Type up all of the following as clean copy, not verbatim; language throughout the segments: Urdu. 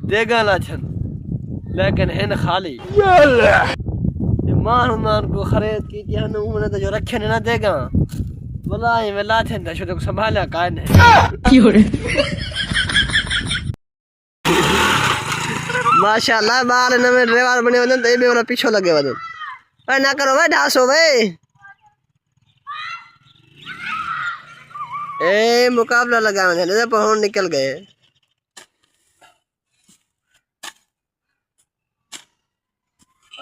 دیگا نہ چھن لیکن ہن خالی مان کو خرید کی ہن انہوں نے جو رکھے نہ دیگا والله میں لاتھن تھا شو سنبھالا کائن ہے ماشاءاللہ بال نویں ڈرائیور بنے ودن تے بھی انہاں پیچھے لگے ودن اے نہ کرو بھائی ڈھاسو بھائی اے مقابلہ لگا ودن دے پہون نکل گئے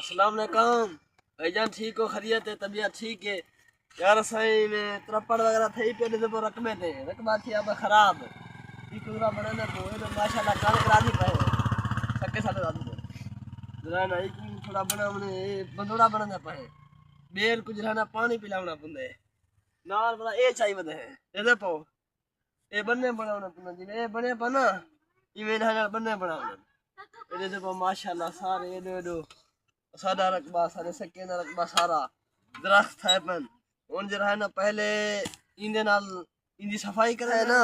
السلام علیکم بھائی جان ٹھیک ہو خیریت ہے طبیعت ٹھیک ہے یار سائیں میں ترپڑ وغیرہ تھئی پہ دے پر رقمے تھے رقمہ تھی اب خراب ٹھیک پورا بنانا تو ماشاءاللہ کام کرا دی پے سکے ساتھ دادو ذرا نہ ایک تھوڑا بنا نے بندوڑا بنانا پے بیل کچھ رہنا پانی پلاونا پندے نال بڑا اے چاہیے ودے اے دے پو اے بننے بناونا پندے جی اے بنے پنا ایویں نال بننے بناونا اے دے پو ماشاءاللہ سارے اے دو سادہ رقبہ سارے سکے نہ رقبہ سارا درخت ہے پن ان جو ہے نا پہلے ایندے نال ایندی صفائی کرے نا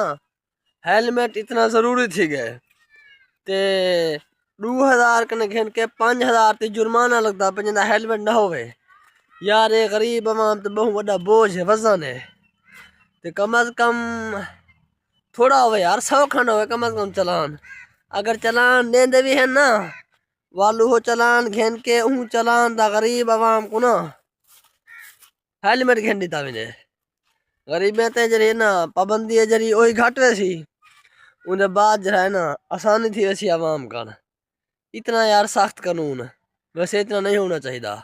ہیلمٹ اتنا ضروری تھی گئے تے 2000 کنے گھن کے 5000 تے جرمانہ لگتا پنجندا ہیلمٹ نہ ہوئے یار اے غریب عوام تے بہت بڑا بوجھ ہے وزن ہے تے کم از کم تھوڑا ہوئے یار 100 کھنڈ ہوئے کم از کم چلان اگر چلان دیندے بھی ہیں نا والو ہو چلان گھن کے اون چلان دا غریب عوام کو نا ہیلمٹ گھن دیتا وینے غریبیں تے جری نا پابندی ہے جری اوہی گھٹ ویسی انہیں بعد جو ہے نا آسانی تھی ویسی عوام کا اتنا یار سخت قانون ویسے اتنا نہیں ہونا چاہیے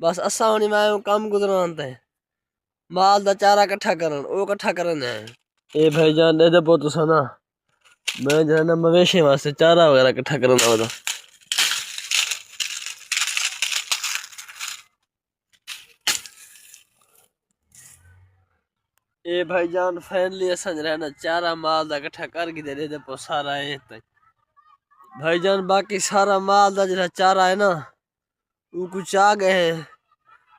بس اساں ہونی میں کام گزران تے مال دا چارہ کٹھا کرن او کٹھا کرن ہے اے بھائی جان دے دے پوتو سنا میں جو ہے نا مویشی واسطے چارہ وغیرہ کٹھا کرن آودا اے بھائی جان فائنلی اساں رہنا چارہ مال دا کٹھا کر کے دے دے پو سارا اے بھائی جان باقی سارا مال دا جڑا چارہ ہے نا وہ کچھ آ گئے ہیں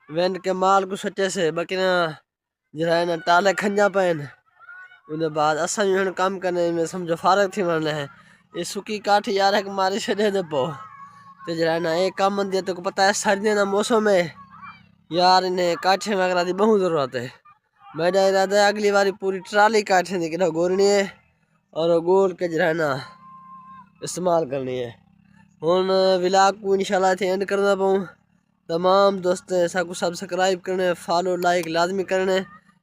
وین کے مال کو سچے سے باقی نا جڑا ہے نا ٹالے کھنجا پین انہیں بعد اساں بھی کام کرنے میں سمجھو فارغ تھی مرنے ہیں یہ سکی کاٹھی یار ہے کہ ماری سے دے دے پو تے جڑا ہے نا ایک کام مندی ہے تو کو پتہ ہے سردیاں دا موسم ہے یار انہیں کاٹھے وغیرہ دی بہت ضرورت ہے میرا ارادہ ہے اگلی باری پوری ٹرالی کاٹھیں دی کہ گورنی ہے اور گول کے جو ہے نا استعمال کرنی ہے ہن ولاگ کو انشاءاللہ تھے اینڈ کرنا پاؤں تمام دوست ایسا کو سبسکرائب کرنے فالو لائک لازمی کرنے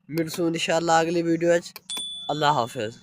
ملسوں انشاءاللہ اگلی ویڈیو اللہ حافظ